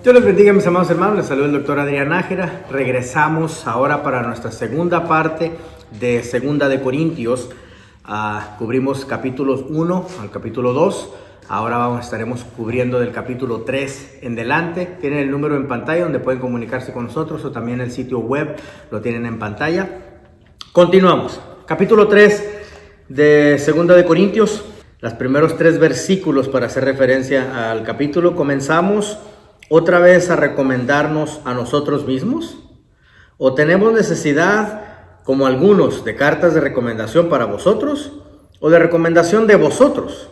Dios les bendiga, mis amados hermanos. Les saluda el doctor Adrián Nájera. Regresamos ahora para nuestra segunda parte de Segunda de Corintios. Cubrimos capítulos 1 al capítulo 2. Ahora estaremos cubriendo del capítulo 3 en delante. Tienen el número en pantalla donde pueden comunicarse con nosotros, o también el sitio web lo tienen en pantalla. Continuamos. Capítulo 3 de Segunda de Corintios. Los primeros 3 versículos para hacer referencia al capítulo. Comenzamos otra vez a recomendarnos a nosotros mismos, o tenemos necesidad, como algunos, de cartas de recomendación para vosotros, o de recomendación de vosotros.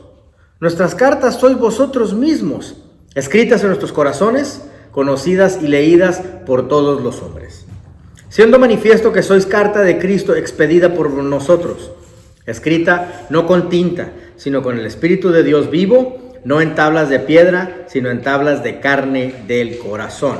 Nuestras cartas sois vosotros mismos, escritas en nuestros corazones, conocidas y leídas por todos los hombres, siendo manifiesto que sois carta de Cristo expedida por nosotros, escrita no con tinta, sino con el Espíritu de Dios vivo, no en tablas de piedra, sino en tablas de carne del corazón.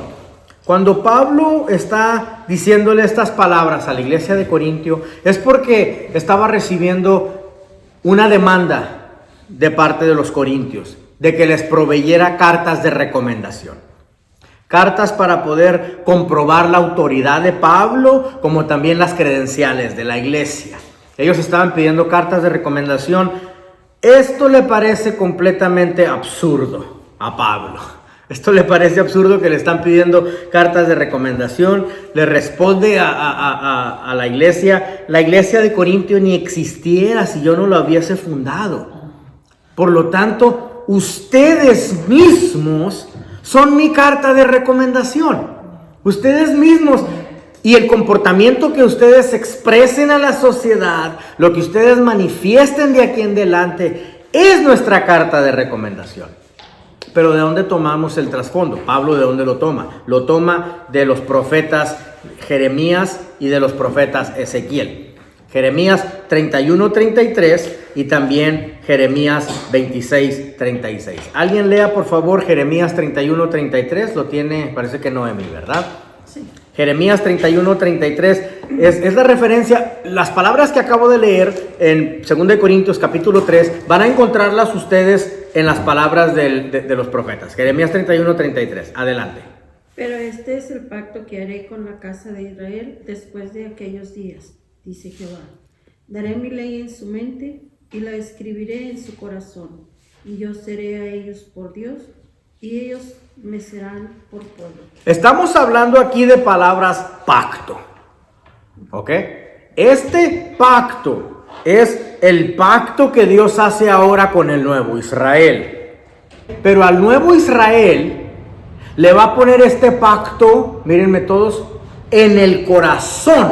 Cuando Pablo está diciéndole estas palabras a la iglesia de Corintio, es porque estaba recibiendo una demanda de parte de los corintios, de que les proveyera cartas de recomendación. Cartas para poder comprobar la autoridad de Pablo, como también las credenciales de la iglesia. Ellos estaban pidiendo cartas de recomendación. Esto le parece completamente absurdo a Pablo. Esto le parece absurdo que le están pidiendo cartas de recomendación. Le responde a la iglesia. La iglesia de Corintio ni existiera si yo no lo hubiese fundado. Por lo tanto, ustedes mismos son mi carta de recomendación. Ustedes mismos. Y el comportamiento que ustedes expresen a la sociedad, lo que ustedes manifiesten de aquí en adelante, es nuestra carta de recomendación. Pero ¿de dónde tomamos el trasfondo? Pablo, ¿de dónde lo toma? Lo toma de los profetas Jeremías y de los profetas Ezequiel. Jeremías 31:33 y también Jeremías 26:36. Alguien lea por favor Jeremías 31:33. Lo tiene, parece que Noemi, ¿verdad? Sí. Jeremías 31:33 es la referencia. Las palabras que acabo de leer en 2 de Corintios capítulo 3 van a encontrarlas ustedes en las palabras de los profetas. Jeremías 31:33. Adelante. Pero este es el pacto que haré con la casa de Israel después de aquellos días, dice Jehová. Daré mi ley en su mente y la escribiré en su corazón, y yo seré a ellos por Dios, y ellos me serán por pueblo. Estamos hablando aquí de palabras pacto. ¿Ok? Este pacto es el pacto que Dios hace ahora con el nuevo Israel. Pero al nuevo Israel le va a poner este pacto, mírenme todos, en el corazón.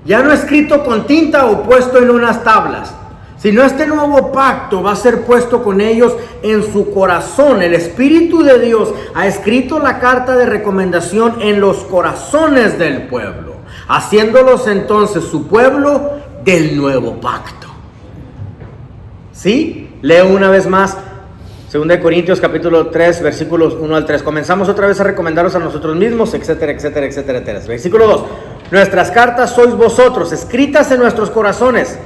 Ya no escrito con tinta o puesto en unas tablas, sino este nuevo pacto va a ser puesto con ellos en su corazón. El Espíritu de Dios ha escrito la carta de recomendación en los corazones del pueblo, haciéndolos entonces su pueblo del nuevo pacto. ¿Sí? Leo una vez más 2 Corintios capítulo 3 versículos 1 al 3. Comenzamos otra vez a recomendaros a nosotros mismos, etcétera, etcétera, etcétera, etcétera. Versículo 2. Nuestras cartas sois vosotros, escritas en nuestros corazones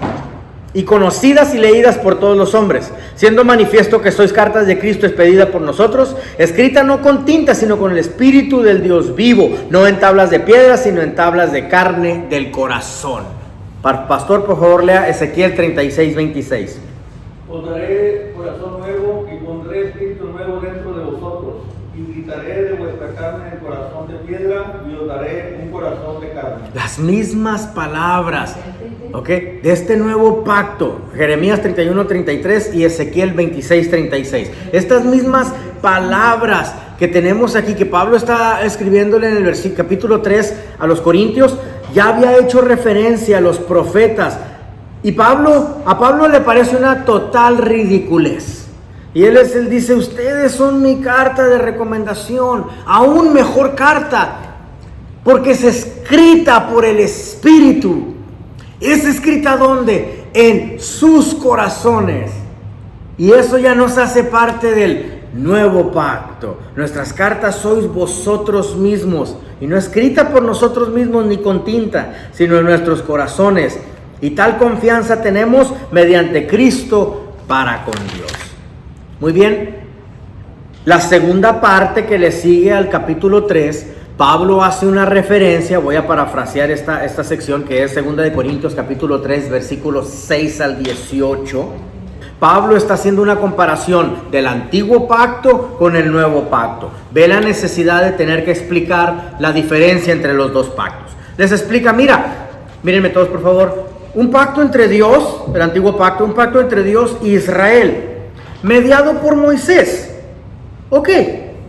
y conocidas y leídas por todos los hombres, siendo manifiesto que sois cartas de Cristo expedida por nosotros, escrita no con tinta, sino con el Espíritu del Dios vivo, no en tablas de piedra, sino en tablas de carne del corazón. Pastor, por favor, lea Ezequiel 36:26. Os daré corazón nuevo y pondré espíritu nuevo dentro de vosotros, y quitaré de vuestra carne el corazón de piedra y os daré un corazón de carne. Las mismas palabras, ¿ok?, de este nuevo pacto, Jeremías 31:33 y Ezequiel 26:36. Estas mismas palabras que tenemos aquí, que Pablo está escribiéndole en el capítulo 3 a los Corintios, ya había hecho referencia a los profetas. Y a Pablo le parece una total ridiculez. Y él dice, ustedes son mi carta de recomendación, aún mejor carta, porque es escrita por el Espíritu. ¿Es escrita dónde? En sus corazones. Y eso ya nos hace parte del nuevo pacto. Nuestras cartas sois vosotros mismos, y no escrita por nosotros mismos ni con tinta, sino en nuestros corazones. Y tal confianza tenemos mediante Cristo para con Dios. Muy bien. La segunda parte que le sigue al capítulo 3, Pablo hace una referencia, voy a parafrasear esta sección que es 2 de Corintios capítulo 3, versículos 6 al 18. Pablo está haciendo una comparación del antiguo pacto con el nuevo pacto. Ve la necesidad de tener que explicar la diferencia entre los dos pactos. Les explica, mírenme todos por favor, un pacto entre Dios, el antiguo pacto, un pacto entre Dios y Israel, mediado por Moisés. Ok,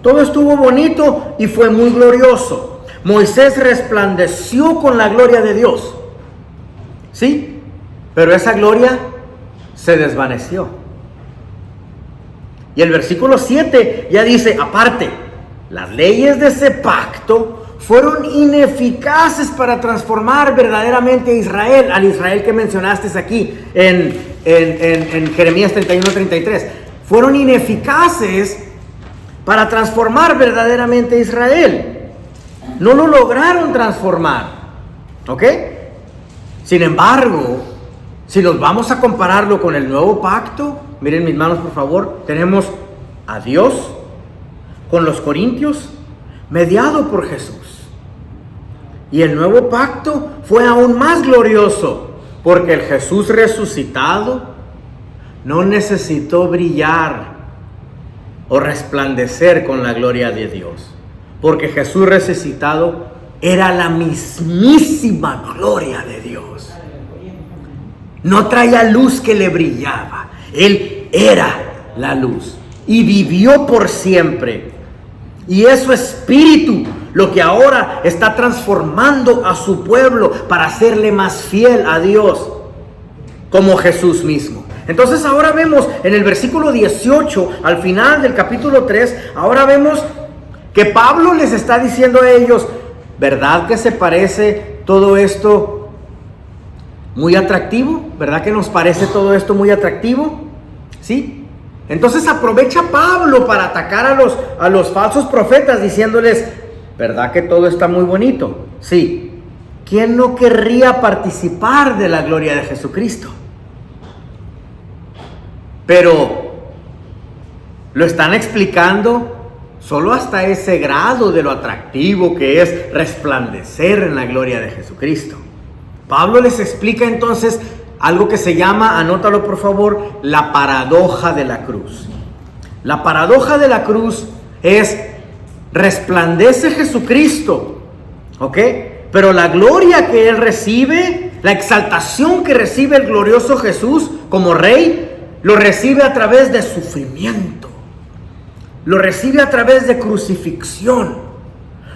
todo estuvo bonito y fue muy glorioso. Moisés resplandeció con la gloria de Dios. ¿Sí? Pero esa gloria se desvaneció. Y el versículo 7 ya dice, aparte, las leyes de ese pacto fueron ineficaces para transformar verdaderamente a Israel, al Israel que mencionaste aquí en Jeremías 31-33. Fueron ineficaces para transformar verdaderamente a Israel. No lo lograron transformar. ¿Ok? Sin embargo, si nos vamos a compararlo con el nuevo pacto, miren mis manos por favor, tenemos a Dios con los corintios, mediado por Jesús. Y el nuevo pacto fue aún más glorioso, porque el Jesús resucitado no necesitó brillar o resplandecer con la gloria de Dios, porque Jesús resucitado era la mismísima gloria de Dios. No traía luz que le brillaba, Él era la luz y vivió por siempre. Y es su espíritu lo que ahora está transformando a su pueblo para hacerle más fiel a Dios, como Jesús mismo. Entonces ahora vemos en el versículo 18, al final del capítulo 3, ahora vemos que Pablo les está diciendo a ellos, ¿verdad que se parece todo esto muy atractivo? ¿Verdad que nos parece todo esto muy atractivo? ¿Sí? Entonces aprovecha Pablo para atacar a los falsos profetas diciéndoles, ¿verdad que todo está muy bonito? Sí. ¿Quién no querría participar de la gloria de Jesucristo? Pero lo están explicando solo hasta ese grado de lo atractivo que es resplandecer en la gloria de Jesucristo. Pablo les explica entonces algo que se llama, anótalo por favor, la paradoja de la cruz. La paradoja de la cruz es, resplandece Jesucristo, ¿ok? Pero la gloria que Él recibe, la exaltación que recibe el glorioso Jesús como Rey, lo recibe a través de sufrimiento, lo recibe a través de crucifixión,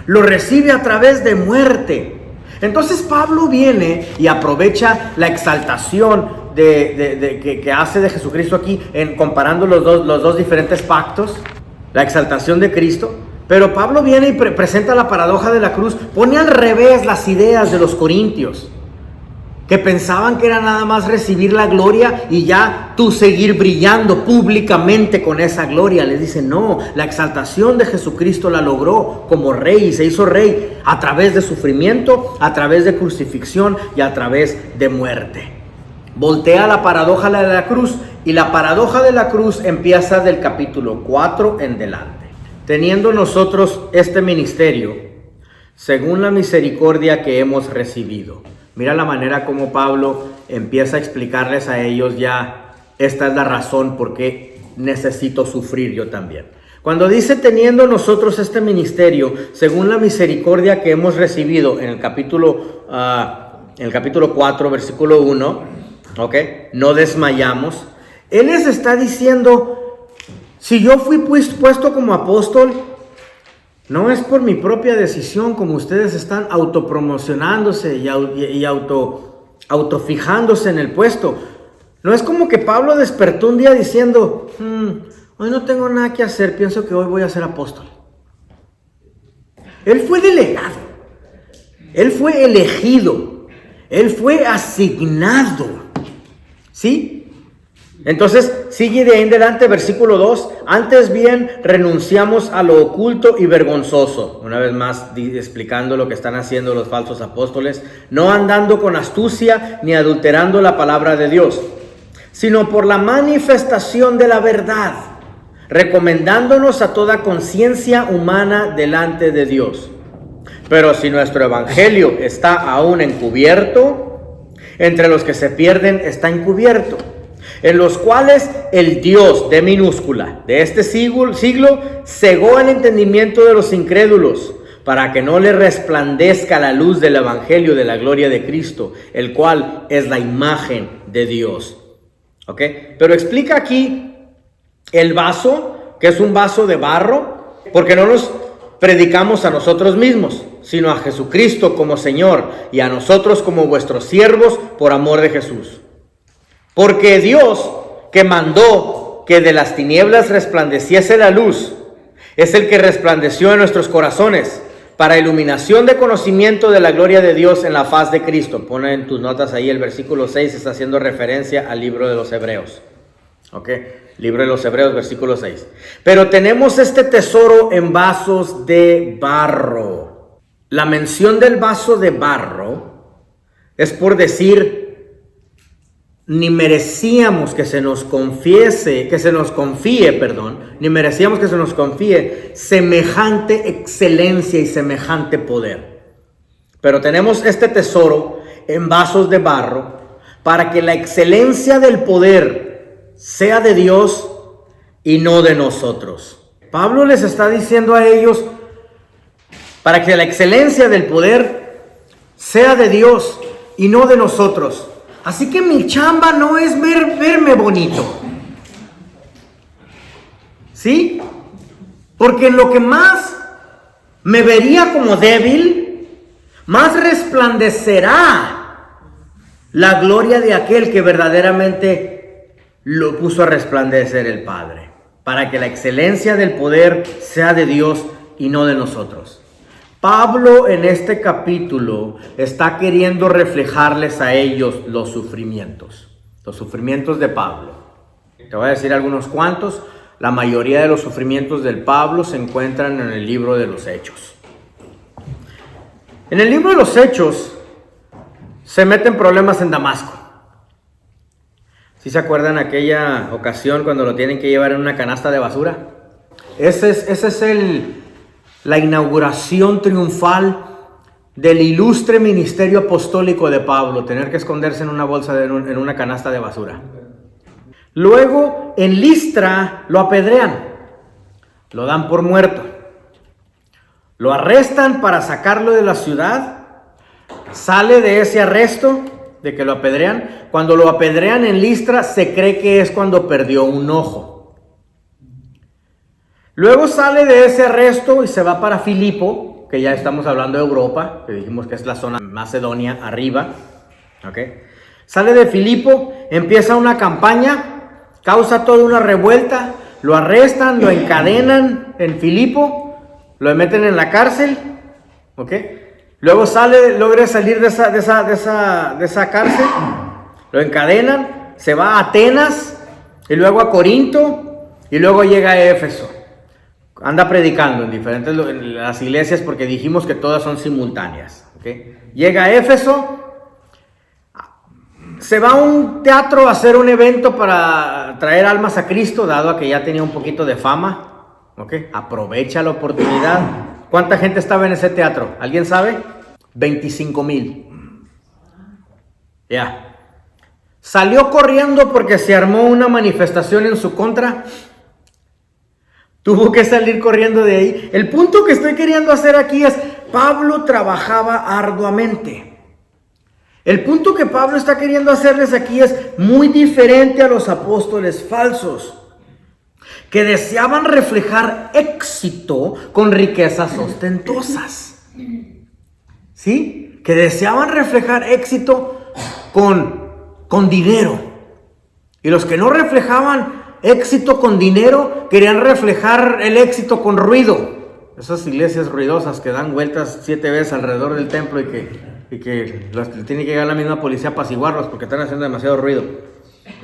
lo recibe a través de muerte. Entonces Pablo viene y aprovecha la exaltación que hace de Jesucristo aquí, comparando los dos diferentes pactos, la exaltación de Cristo. Pero Pablo viene y presenta la paradoja de la cruz, pone al revés las ideas de los corintios, que pensaban que era nada más recibir la gloria y ya tú seguir brillando públicamente con esa gloria. Les dice, no, la exaltación de Jesucristo la logró como Rey y se hizo Rey a través de sufrimiento, a través de crucifixión y a través de muerte. Voltea la paradoja de la cruz y la paradoja de la cruz empieza del capítulo 4 en delante. Teniendo nosotros este ministerio, según la misericordia que hemos recibido. Mira la manera como Pablo empieza a explicarles a ellos ya, esta es la razón por qué necesito sufrir yo también. Cuando dice teniendo nosotros este ministerio, según la misericordia que hemos recibido, en el capítulo 4, versículo 1, ¿ok? No desmayamos. Él les está diciendo, si yo fui puesto como apóstol, no es por mi propia decisión, como ustedes están autopromocionándose y autofijándose en el puesto. No es como que Pablo despertó un día diciendo, hoy no tengo nada que hacer, pienso que hoy voy a ser apóstol. Él fue delegado, él fue elegido, él fue asignado, ¿sí? Entonces, sigue de ahí en adelante, versículo 2. Antes bien, renunciamos a lo oculto y vergonzoso. Una vez más, explicando lo que están haciendo los falsos apóstoles. No andando con astucia, ni adulterando la palabra de Dios, sino por la manifestación de la verdad. recomendándonos a toda conciencia humana delante de Dios. Pero si nuestro evangelio está aún encubierto, entre los que se pierden está encubierto, en los cuales el Dios de minúscula de este siglo cegó el entendimiento de los incrédulos, para que no le resplandezca la luz del evangelio de la gloria de Cristo, el cual es la imagen de Dios. ¿Ok? Pero explica aquí el vaso, que es un vaso de barro, porque no nos predicamos a nosotros mismos, sino a Jesucristo como Señor, y a nosotros como vuestros siervos por amor de Jesús. Porque Dios, que mandó que de las tinieblas resplandeciese la luz, es el que resplandeció en nuestros corazones para iluminación de conocimiento de la gloria de Dios en la faz de Cristo. Pon en tus notas ahí el versículo 6, está haciendo referencia al libro de los Hebreos. ¿Ok? Libro de los Hebreos, versículo 6. Pero tenemos este tesoro en vasos de barro. La mención del vaso de barro es por decir, ni merecíamos que se nos confíe semejante excelencia y semejante poder. Pero tenemos este tesoro en vasos de barro para que la excelencia del poder sea de Dios y no de nosotros. Pablo les está diciendo a ellos, para que la excelencia del poder sea de Dios y no de nosotros. Así que mi chamba no es verme bonito. ¿Sí? Porque en lo que más me vería como débil, más resplandecerá la gloria de aquel que verdaderamente lo puso a resplandecer, el Padre, para que la excelencia del poder sea de Dios y no de nosotros. Pablo en este capítulo está queriendo reflejarles a ellos los sufrimientos de Pablo. Te voy a decir algunos cuantos. La mayoría de los sufrimientos del Pablo se encuentran en el libro de los Hechos. En el libro de los Hechos se meten problemas en Damasco. ¿Sí se acuerdan aquella ocasión cuando lo tienen que llevar en una canasta de basura? Ese es la inauguración triunfal del ilustre ministerio apostólico de Pablo, tener que esconderse en una bolsa, en una canasta de basura. Luego en Listra lo apedrean, lo dan por muerto, lo arrestan para sacarlo de la ciudad, sale de ese arresto de que lo apedrean. Cuando lo apedrean en Listra se cree que es cuando perdió un ojo. Luego sale de ese arresto y se va para Filipo, que ya estamos hablando de Europa, que dijimos que es la zona Macedonia arriba. ¿Okay? Sale de Filipo, empieza una campaña, causa toda una revuelta, lo arrestan, lo encadenan en Filipo, lo meten en la cárcel. ¿Okay? Luego logra salir de esa cárcel, lo encadenan, se va a Atenas y luego a Corinto y luego llega a Éfeso. Anda predicando en las iglesias porque dijimos que todas son simultáneas. ¿Okay? Llega a Éfeso, se va a un teatro a hacer un evento para traer almas a Cristo, dado a que ya tenía un poquito de fama. ¿Okay? Aprovecha la oportunidad. ¿Cuánta gente estaba en ese teatro? ¿Alguien sabe? 25,000. Ya. Salió corriendo porque se armó una manifestación en su contra. Tuvo que salir corriendo de ahí. El punto que estoy queriendo hacer aquí es, Pablo trabajaba arduamente. El punto que Pablo está queriendo hacerles aquí es muy diferente a los apóstoles falsos, que deseaban reflejar éxito con riquezas ostentosas. ¿Sí? Que deseaban reflejar éxito con dinero. Y los que no reflejaban éxito con dinero querían reflejar el éxito con ruido. Esas iglesias ruidosas que dan vueltas 7 veces alrededor del templo y que tiene que llegar la misma policía a apaciguarlos porque están haciendo demasiado ruido.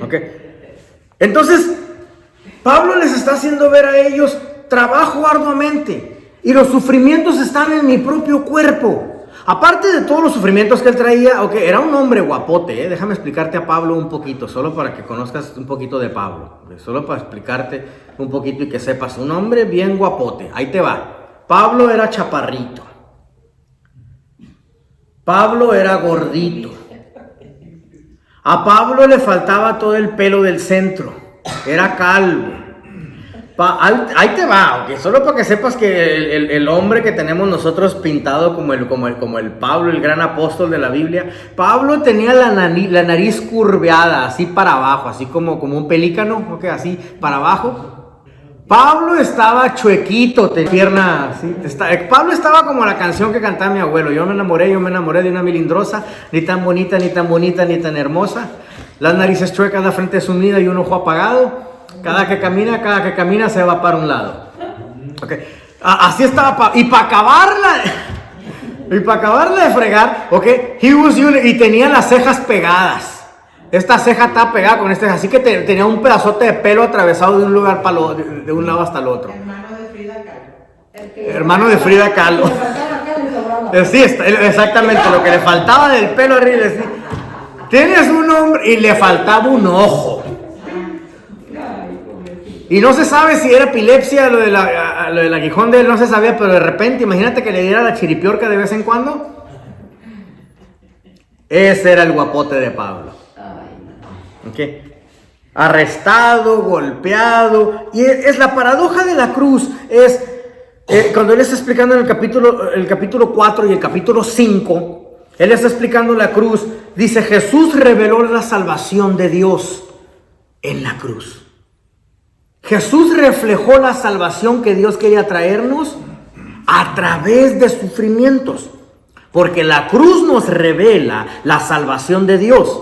¿Okay? Entonces, Pablo les está haciendo ver a ellos, trabajo arduamente y los sufrimientos están en mi propio cuerpo. Aparte de todos los sufrimientos que él traía, era un hombre guapote, ¿eh? Déjame explicarte a Pablo un poquito, solo para que conozcas un poquito de Pablo, solo para explicarte un poquito y que sepas, un hombre bien guapote. Ahí te va. Pablo era chaparrito. Pablo era gordito. A Pablo le faltaba todo el pelo del centro. Era calvo. Ahí te va, ¿ok? Solo para que sepas que el hombre que tenemos nosotros pintado como el Pablo, el gran apóstol de la Biblia, Pablo tenía la nariz curveada, así para abajo, así como un pelícano, ¿ok? Así para abajo. Pablo estaba chuequito, pierna así. Pablo estaba como la canción que cantaba mi abuelo. Yo me enamoré de una melindrosa, ni tan bonita, ni tan bonita, ni tan hermosa. Las narices chuecas, la frente sumida y un ojo apagado. Cada que camina se va para un lado. Okay. Así estaba Pablo. Y para acabarla de fregar, y tenía las cejas pegadas. Esta ceja estaba pegada con esta, así que tenía un pedazote de pelo atravesado de un lugar de un lado hasta el otro. Hermano de Frida Kahlo. Sí, exactamente, lo que le faltaba del pelo arriba. Sí. Tienes un hombre y le faltaba un ojo. Y no se sabe si era epilepsia, lo del aguijón de él no se sabía, pero de repente, imagínate que le diera la chiripiorca de vez en cuando. Ese era el guapote de Pablo. Okay. Arrestado, golpeado, y es la paradoja de la cruz. Cuando él está explicando en el capítulo 4 y el capítulo 5, él está explicando la cruz. Dice: Jesús reveló la salvación de Dios en la cruz. Jesús reflejó la salvación que Dios quería traernos a través de sufrimientos, porque la cruz nos revela la salvación de Dios.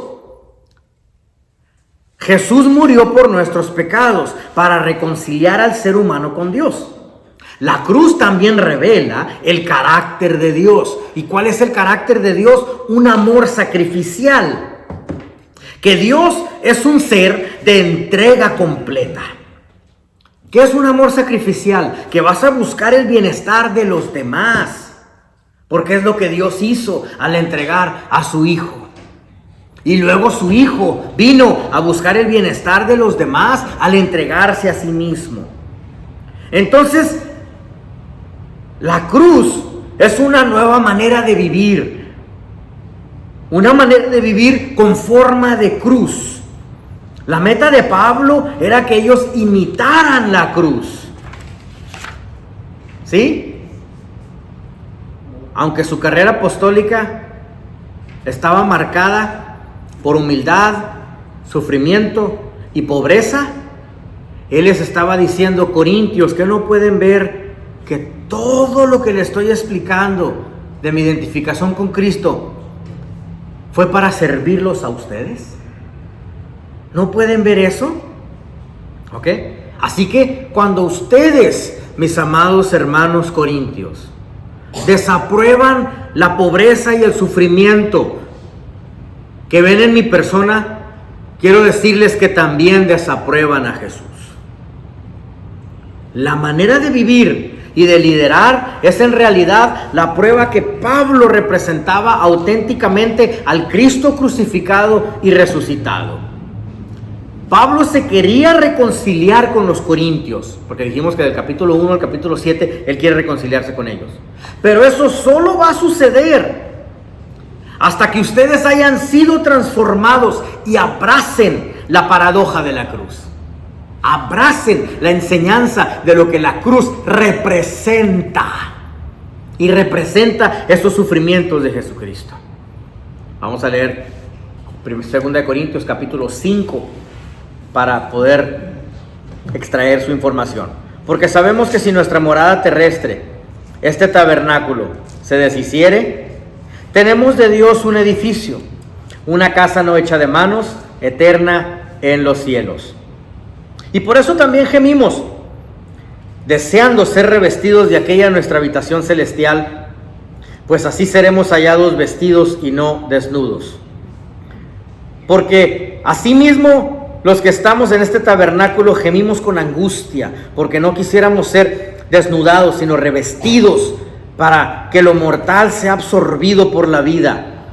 Jesús murió por nuestros pecados para reconciliar al ser humano con Dios. La cruz también revela el carácter de Dios. ¿Y cuál es el carácter de Dios? Un amor sacrificial. Que Dios es un ser de entrega completa. ¿Qué es un amor sacrificial? Que vas a buscar el bienestar de los demás. Porque es lo que Dios hizo al entregar a su Hijo. Y luego su Hijo vino a buscar el bienestar de los demás al entregarse a sí mismo. Entonces, la cruz es una nueva manera de vivir. Una manera de vivir con forma de cruz. La meta de Pablo era que ellos imitaran la cruz. ¿Sí? Aunque su carrera apostólica estaba marcada por humildad, sufrimiento y pobreza, él les estaba diciendo: Corintios, que no pueden ver que todo lo que les estoy explicando de mi identificación con Cristo fue para servirlos a ustedes. ¿No pueden ver eso? ¿Ok? Así que cuando ustedes, mis amados hermanos corintios, desaprueban la pobreza y el sufrimiento que ven en mi persona, quiero decirles que también desaprueban a Jesús. La manera de vivir y de liderar es en realidad la prueba que Pablo representaba auténticamente al Cristo crucificado y resucitado. Pablo se quería reconciliar con los corintios, porque dijimos que del capítulo 1 al capítulo 7 él quiere reconciliarse con ellos. Pero eso solo va a suceder hasta que ustedes hayan sido transformados y abracen la paradoja de la cruz. Abracen la enseñanza de lo que la cruz representa. Y representa estos sufrimientos de Jesucristo. Vamos a leer 2 Corintios capítulo 5 para poder extraer su información. Porque sabemos que si nuestra morada terrestre, este tabernáculo, se deshiciere, tenemos de Dios un edificio, una casa no hecha de manos, eterna en los cielos. Y por eso también gemimos, deseando ser revestidos de aquella nuestra habitación celestial, pues así seremos hallados vestidos y no desnudos. Porque asimismo los que estamos en este tabernáculo gemimos con angustia, porque no quisiéramos ser desnudados, sino revestidos para que lo mortal sea absorbido por la vida.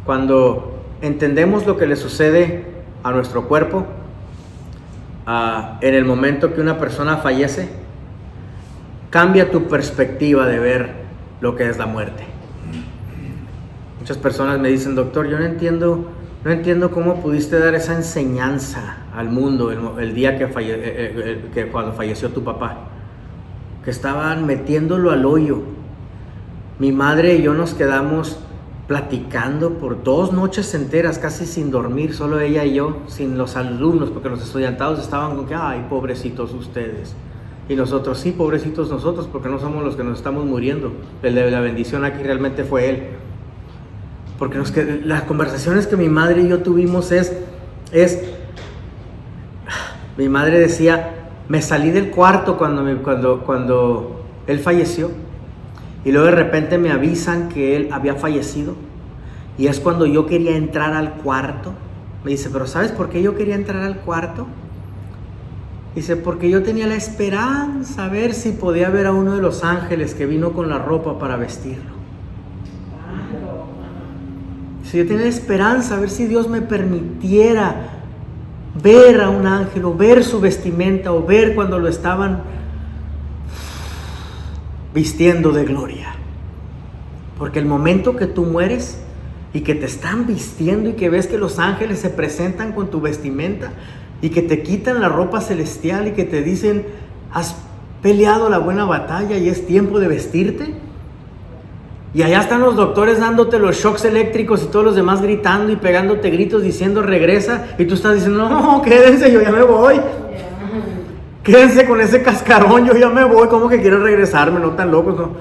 Cuando entendemos lo que le sucede a nuestro cuerpo, en el momento que una persona fallece, cambia tu perspectiva de ver lo que es la muerte. Muchas personas me dicen: doctor, yo no entiendo cómo pudiste dar esa enseñanza al mundo el día que cuando falleció tu papá, que estaban metiéndolo al hoyo. Mi madre y yo nos quedamos platicando por 2 noches enteras, casi sin dormir, solo ella y yo, sin los alumnos, porque los estudiantados estaban con que, ay, pobrecitos ustedes. Y nosotros, sí, pobrecitos nosotros, porque no somos los que nos estamos muriendo. El de la bendición aquí realmente fue él. Porque las conversaciones que mi madre y yo tuvimos mi madre decía: me salí del cuarto cuando él falleció, y luego de repente me avisan que él había fallecido, y es cuando yo quería entrar al cuarto. Me dice: pero ¿sabes por qué yo quería entrar al cuarto? Dice: porque yo tenía la esperanza a ver si podía ver a uno de los ángeles que vino con la ropa para vestirlo. Dice: yo tenía la esperanza a ver si Dios me permitiera ver a un ángel, o ver su vestimenta, o ver cuando lo estaban vistiendo de gloria. Porque el momento que tú mueres y que te están vistiendo y que ves que los ángeles se presentan con tu vestimenta y que te quitan la ropa celestial y que te dicen: has peleado la buena batalla y es tiempo de vestirte. Y allá están los doctores dándote los shocks eléctricos y todos los demás gritando y pegándote gritos diciendo: regresa. Y tú estás diciendo: no, quédense, yo ya me voy. Quédense con ese cascarón, yo ya me voy. ¿Cómo que quiero regresarme? No tan locos, no.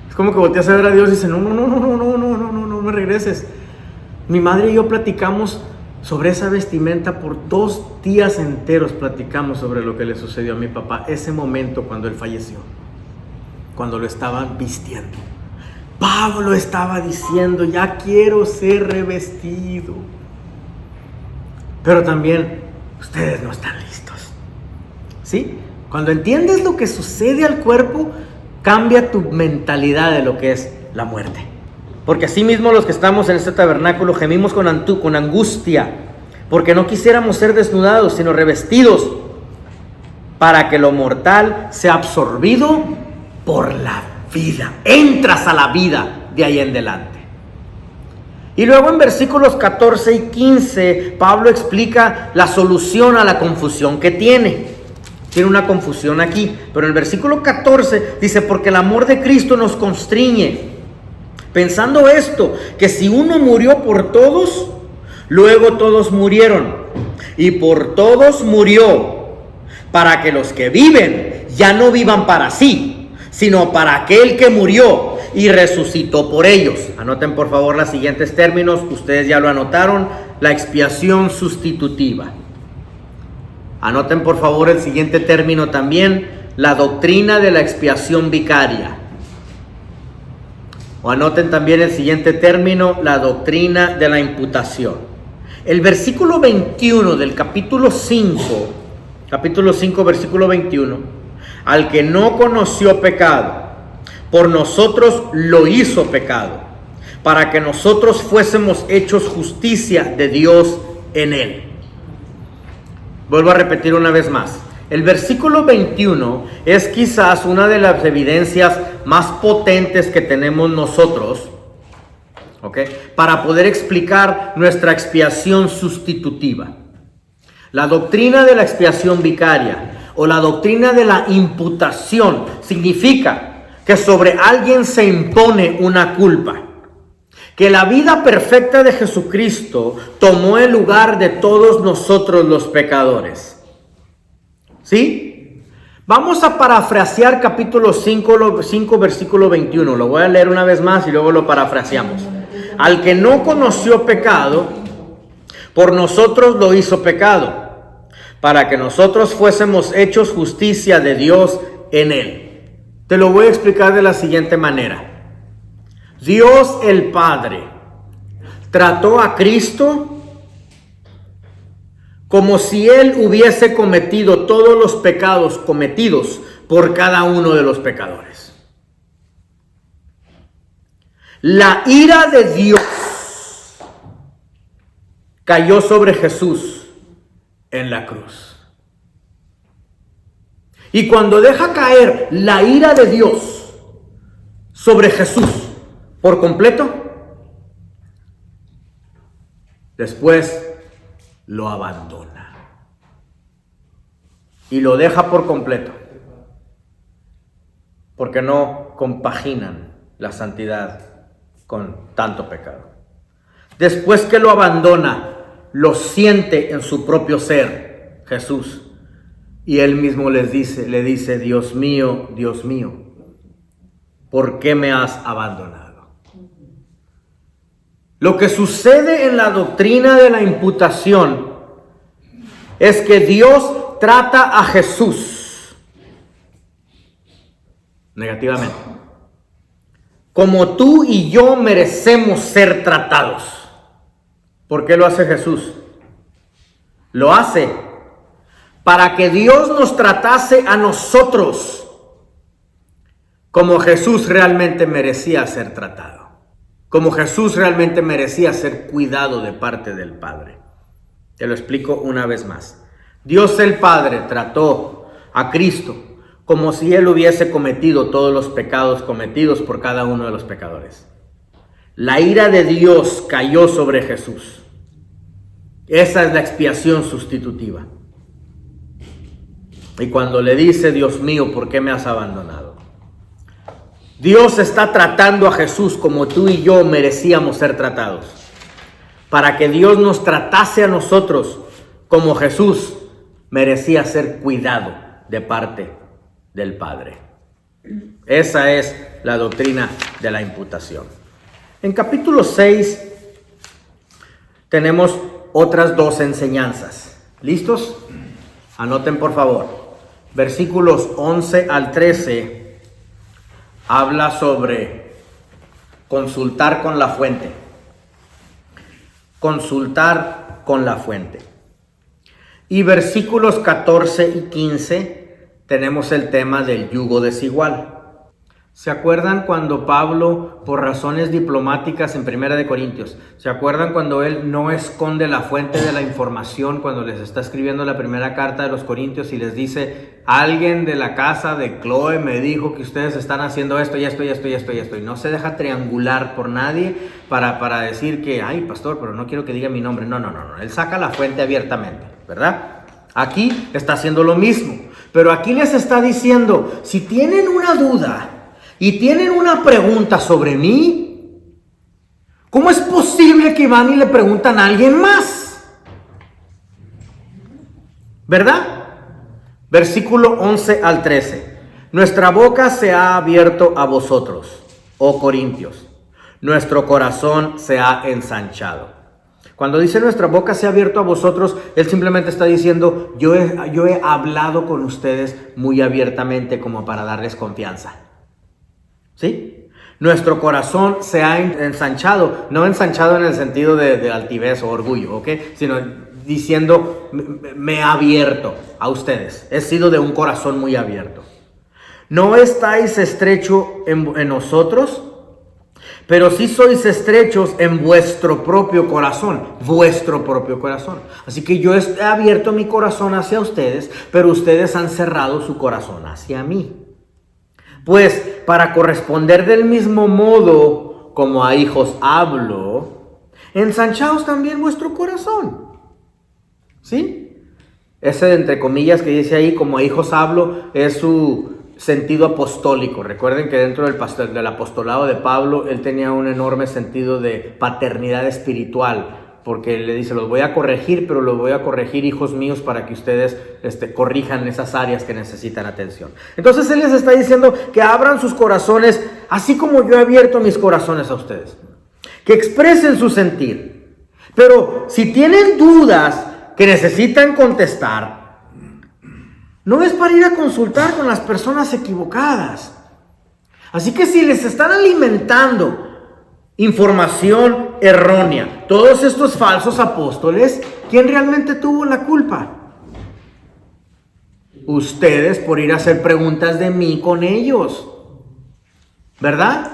Es como que volteas a ver a Dios y dices: no me regreses. Mi madre y yo platicamos sobre esa vestimenta por 2 días enteros. Platicamos sobre lo que le sucedió a mi papá, ese momento cuando él falleció, cuando lo estaban vistiendo. Pablo estaba diciendo: ya quiero ser revestido. Pero también ustedes no están listos. ¿Sí? Cuando entiendes lo que sucede al cuerpo, cambia tu mentalidad de lo que es la muerte. Porque así mismo los que estamos en este tabernáculo gemimos con angustia, porque no quisiéramos ser desnudados, sino revestidos, para que lo mortal sea absorbido por la vida. Entras a la vida de ahí en adelante. Y luego en versículos 14 y 15, Pablo explica la solución a la confusión que tiene. Tiene una confusión aquí, pero en el versículo 14 dice: porque el amor de Cristo nos constriñe, pensando esto, que si uno murió por todos, luego todos murieron, y por todos murió, para que los que viven ya no vivan para sí, sino para aquel que murió y resucitó por ellos. Anoten por favor los siguientes términos, ustedes ya lo anotaron: la expiación sustitutiva. Anoten por favor el siguiente término también: la doctrina de la expiación vicaria. O anoten también el siguiente término: la doctrina de la imputación. El versículo 21 del capítulo 5, versículo 21: al que no conoció pecado, por nosotros lo hizo pecado, para que nosotros fuésemos hechos justicia de Dios en él. Vuelvo a repetir una vez más. El versículo 21 es quizás una de las evidencias más potentes que tenemos nosotros, para poder explicar nuestra expiación sustitutiva. La doctrina de la expiación vicaria o la doctrina de la imputación significa que sobre alguien se impone una culpa. Que la vida perfecta de Jesucristo tomó el lugar de todos nosotros los pecadores. ¿Sí? Vamos a parafrasear capítulo 5, versículo 21. Lo voy a leer una vez más y luego lo parafraseamos. Al que no conoció pecado, por nosotros lo hizo pecado, para que nosotros fuésemos hechos justicia de Dios en él. Te lo voy a explicar de la siguiente manera. Dios el Padre trató a Cristo como si Él hubiese cometido todos los pecados cometidos por cada uno de los pecadores. La ira de Dios cayó sobre Jesús en la cruz. Y cuando deja caer la ira de Dios sobre Jesús por completo, después lo abandona y lo deja por completo, porque no compaginan la santidad con tanto pecado. Después que lo abandona, lo siente en su propio ser, Jesús, y él mismo le dice, Dios mío, ¿por qué me has abandonado? Lo que sucede en la doctrina de la imputación es que Dios trata a Jesús negativamente, como tú y yo merecemos ser tratados. ¿Por qué lo hace Jesús? Lo hace para que Dios nos tratase a nosotros como Jesús realmente merecía ser tratado, como Jesús realmente merecía ser cuidado de parte del Padre. Te lo explico una vez más. Dios el Padre trató a Cristo como si Él hubiese cometido todos los pecados cometidos por cada uno de los pecadores. La ira de Dios cayó sobre Jesús. Esa es la expiación sustitutiva. Y cuando le dice, Dios mío, ¿por qué me has abandonado? Dios está tratando a Jesús como tú y yo merecíamos ser tratados, para que Dios nos tratase a nosotros como Jesús merecía ser cuidado de parte del Padre. Esa es la doctrina de la imputación. En capítulo 6 tenemos otras dos enseñanzas. ¿Listos? Anoten por favor. Versículos 11 al 13 habla sobre consultar con la fuente. Consultar con la fuente. Y versículos 14 y 15 tenemos el tema del yugo desigual. ¿Se acuerdan cuando Pablo, por razones diplomáticas en 1 de Corintios, se acuerdan cuando él no esconde la fuente de la información cuando les está escribiendo la primera carta de los Corintios y les dice, alguien de la casa de Chloe me dijo que ustedes están haciendo esto y esto y esto y esto y esto, y no se deja triangular por nadie para decir que, ay pastor, pero no quiero que diga mi nombre? No, él saca la fuente abiertamente, ¿verdad? Aquí está haciendo lo mismo, pero aquí les está diciendo, si tienen una duda y tienen una pregunta sobre mí, ¿cómo es posible que van y le preguntan a alguien más? ¿Verdad? Versículo 11 al 13. Nuestra boca se ha abierto a vosotros, oh Corintios. Nuestro corazón se ha ensanchado. Cuando dice nuestra boca se ha abierto a vosotros, él simplemente está diciendo, yo he hablado con ustedes muy abiertamente como para darles confianza. ¿Sí? Nuestro corazón se ha ensanchado, no ensanchado en el sentido de altivez o orgullo, ¿ok? Sino diciendo, me he abierto a ustedes, he sido de un corazón muy abierto. No estáis estrechos en nosotros, pero sí sois estrechos en vuestro propio corazón, Así que yo he abierto mi corazón hacia ustedes, pero ustedes han cerrado su corazón hacia mí. Pues para corresponder del mismo modo como a hijos hablo, ensanchaos también vuestro corazón. ¿Sí? Ese entre comillas que dice ahí, como a hijos hablo, es su sentido apostólico. Recuerden que dentro del apostolado de Pablo, él tenía un enorme sentido de paternidad espiritual, porque le dice, los voy a corregir, pero los voy a corregir, hijos míos, para que ustedes corrijan esas áreas que necesitan atención. Entonces él les está diciendo que abran sus corazones, así como yo he abierto mis corazones a ustedes. Que expresen su sentir. Pero si tienen dudas que necesitan contestar, no es para ir a consultar con las personas equivocadas. Así que si les están alimentando información errónea, todos estos falsos apóstoles, ¿quién realmente tuvo la culpa? Ustedes, por ir a hacer preguntas de mí con ellos, ¿verdad?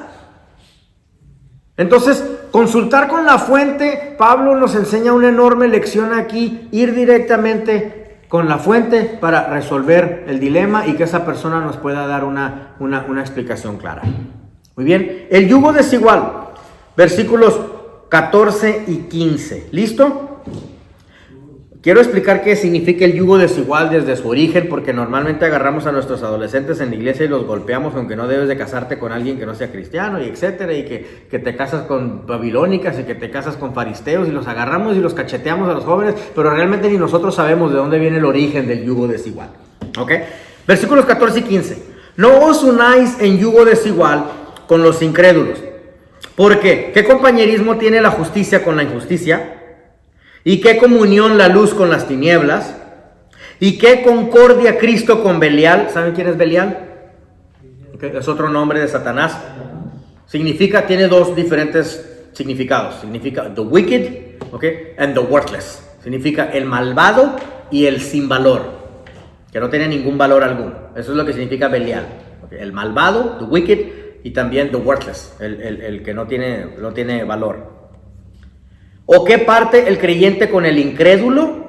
Entonces, consultar con la fuente, Pablo nos enseña una enorme lección aquí, ir directamente con la fuente para resolver el dilema y que esa persona nos pueda dar una explicación clara. Muy bien, el yugo desigual, versículos 14 y 15, ¿listo? Quiero explicar qué significa el yugo desigual desde su origen, porque normalmente agarramos a nuestros adolescentes en la iglesia y los golpeamos con que no debes de casarte con alguien que no sea cristiano, y etcétera, y que te casas con babilónicas y que te casas con fariseos, y los agarramos y los cacheteamos a los jóvenes, pero realmente ni nosotros sabemos de dónde viene el origen del yugo desigual. ¿Ok? Versículos 14 y 15. No os unáis en yugo desigual con los incrédulos. ¿Por qué? ¿Qué compañerismo tiene la justicia con la injusticia? ¿Y qué comunión la luz con las tinieblas? ¿Y qué concordia Cristo con Belial? ¿Saben quién es Belial? Okay, es otro nombre de Satanás. Tiene dos diferentes significados. Significa the wicked, okay, and the worthless. Significa el malvado y el sin valor, que no tiene ningún valor alguno. Eso es lo que significa Belial. Okay, el malvado, the wicked, y también the worthless, el que no tiene valor. ¿O qué parte el creyente con el incrédulo?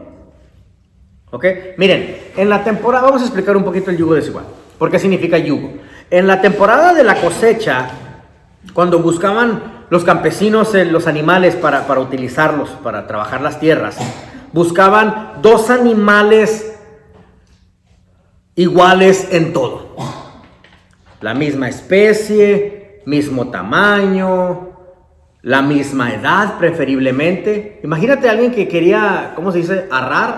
¿Ok? Miren, en la temporada, vamos a explicar un poquito el yugo desigual. ¿Por qué significa yugo? En la temporada de la cosecha, cuando buscaban los campesinos los animales para utilizarlos, para trabajar las tierras, buscaban dos animales iguales en todo. La misma especie, mismo tamaño, la misma edad preferiblemente. Imagínate a alguien que quería, ¿cómo se dice? Arar.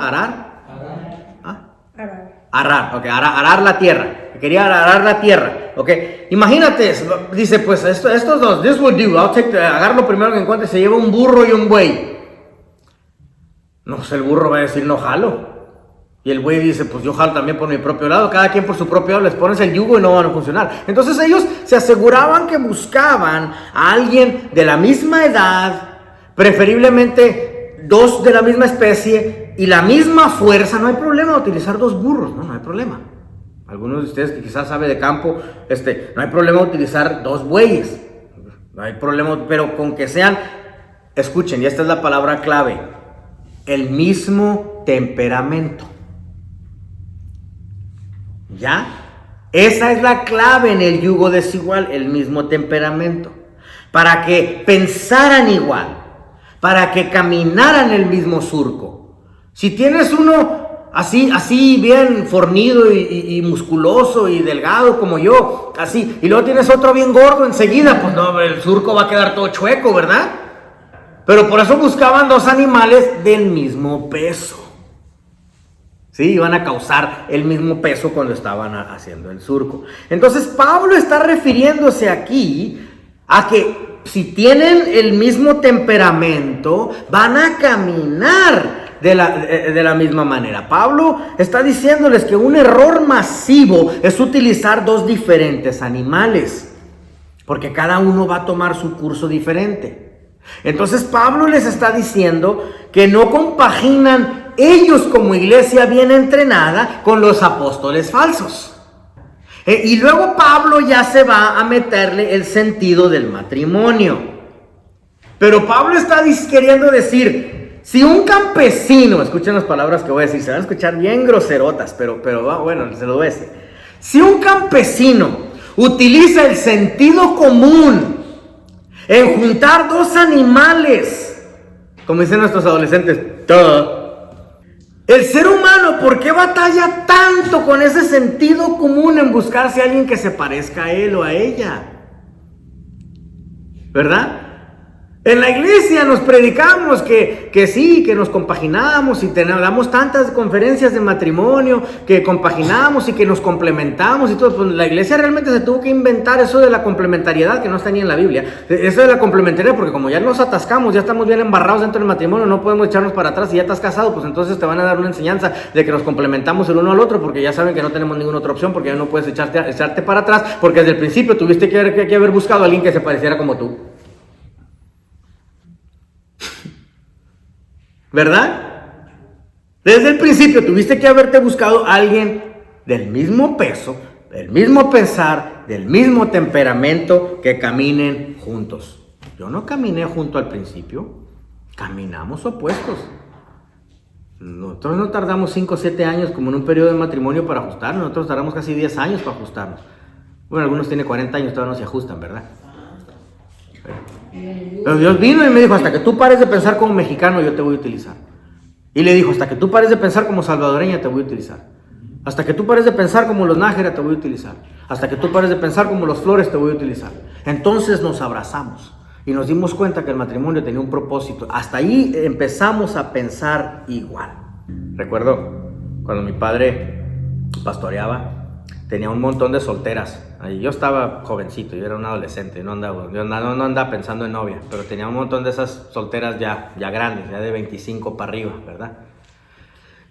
¿Ah? Arar la tierra. Quería arar la tierra, ok. Imagínate, dice, pues estos dos, this will do, agarro lo primero que encuentre, se lleva un burro y un buey. No sé, el burro va a decir, no jalo. Y el buey dice, pues yo jalo también por mi propio lado, cada quien por su propio lado, les pones el yugo y no van a funcionar. Entonces ellos se aseguraban que buscaban a alguien de la misma edad, preferiblemente dos de la misma especie y la misma fuerza. No hay problema utilizar dos burros, no hay problema. Algunos de ustedes que quizás saben de campo, no hay problema utilizar dos bueyes, no hay problema, pero con que sean, escuchen, y esta es la palabra clave, el mismo temperamento. ¿Ya? Esa es la clave en el yugo desigual, el mismo temperamento. Para que pensaran igual, para que caminaran el mismo surco. Si tienes uno así bien fornido y musculoso y delgado como yo, así, y luego tienes otro bien gordo enseguida, pues no, el surco va a quedar todo chueco, ¿verdad? Pero por eso buscaban dos animales del mismo peso. Sí, iban a causar el mismo peso cuando estaban haciendo el surco. Entonces Pablo está refiriéndose aquí a que si tienen el mismo temperamento, van a caminar de la misma manera. Pablo está diciéndoles que un error masivo es utilizar dos diferentes animales, porque cada uno va a tomar su curso diferente. Entonces Pablo les está diciendo que no compaginan ellos como iglesia bien entrenada con los apóstoles falsos. Y luego Pablo ya se va a meterle el sentido del matrimonio. Pero Pablo está queriendo decir, si un campesino, escuchen las palabras que voy a decir, se van a escuchar bien groserotas, pero bueno, se lo voy a decir. Si un campesino utiliza el sentido común en juntar dos animales, como dicen nuestros adolescentes, el ser humano, ¿por qué batalla tanto con ese sentido común en buscarse a alguien que se parezca a él o a ella? ¿Verdad? En la iglesia nos predicamos que sí, que nos compaginamos y damos tantas conferencias de matrimonio, que compaginamos y que nos complementamos y todo. Pues la iglesia realmente se tuvo que inventar eso de la complementariedad que no está ni en la Biblia. Eso de la complementariedad, porque como ya nos atascamos, ya estamos bien embarrados dentro del matrimonio, no podemos echarnos para atrás. Y ya estás casado, pues entonces te van a dar una enseñanza de que nos complementamos el uno al otro, porque ya saben que no tenemos ninguna otra opción, porque ya no puedes echarte para atrás, porque desde el principio tuviste que haber buscado a alguien que se pareciera como tú. ¿Verdad? Desde el principio tuviste que haberte buscado a alguien del mismo peso, del mismo pensar, del mismo temperamento, que caminen juntos. Yo no caminé junto al principio, caminamos opuestos. Nosotros no tardamos 5 o 7 años como en un periodo de matrimonio para ajustarnos, nosotros tardamos casi 10 años para ajustarnos. Bueno, algunos tienen 40 años, todavía no se ajustan, ¿verdad? Pero Dios vino y me dijo, hasta que tú pares de pensar como mexicano, yo te voy a utilizar. Y le dijo, hasta que tú pares de pensar como salvadoreña, te voy a utilizar. Hasta que tú pares de pensar como los Nájera, te voy a utilizar. Hasta que tú pares de pensar como los Flores, te voy a utilizar. Entonces nos abrazamos y nos dimos cuenta que el matrimonio tenía un propósito. Hasta ahí empezamos a pensar igual. Recuerdo cuando mi padre pastoreaba, tenía un montón de solteras. Yo estaba jovencito, yo era un adolescente, no andaba pensando en novia, pero tenía un montón de esas solteras ya grandes, ya de 25 para arriba, ¿verdad?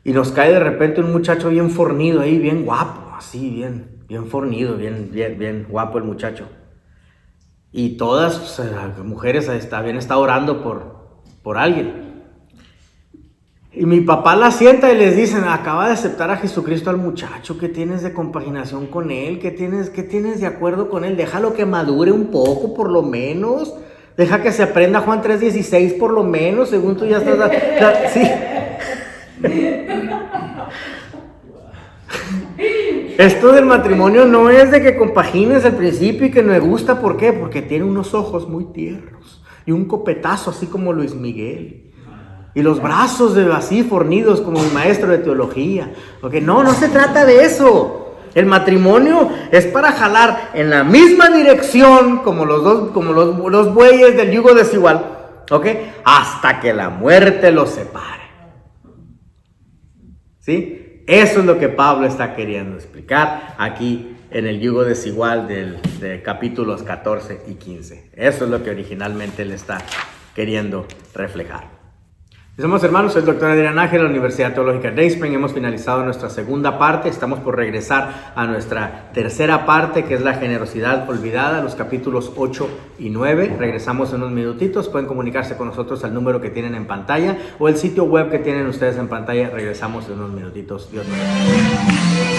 Y nos cae de repente un muchacho bien fornido ahí, bien guapo, así, bien fornido, bien guapo el muchacho. Y todas las mujeres habían estado orando por alguien. Y mi papá la sienta y les dice, acaba de aceptar a Jesucristo al muchacho, ¿qué tienes de compaginación con él? ¿Qué tienes de acuerdo con él? Déjalo que madure un poco, por lo menos. Deja que se aprenda Juan 3:16, por lo menos, según tú ya estás... Sí. Esto del matrimonio no es de que compagines al principio y que no me gusta. ¿Por qué? Porque tiene unos ojos muy tiernos y un copetazo así como Luis Miguel. Y los brazos así fornidos como mi maestro de teología. Porque no se trata de eso. El matrimonio es para jalar en la misma dirección como los bueyes del yugo desigual. ¿Ok? Hasta que la muerte los separe. ¿Sí? Eso es lo que Pablo está queriendo explicar aquí en el yugo desigual de capítulos 14 y 15. Eso es lo que originalmente él está queriendo reflejar. Somos hermanos, soy el doctor Adrián Nájera de la Universidad Teológica Day Spring. Hemos finalizado nuestra segunda parte. Estamos por regresar a nuestra tercera parte, que es la generosidad olvidada, los capítulos 8 y 9. Regresamos en unos minutitos. Pueden comunicarse con nosotros al número que tienen en pantalla o el sitio web que tienen ustedes en pantalla. Regresamos en unos minutitos. Dios bendiga.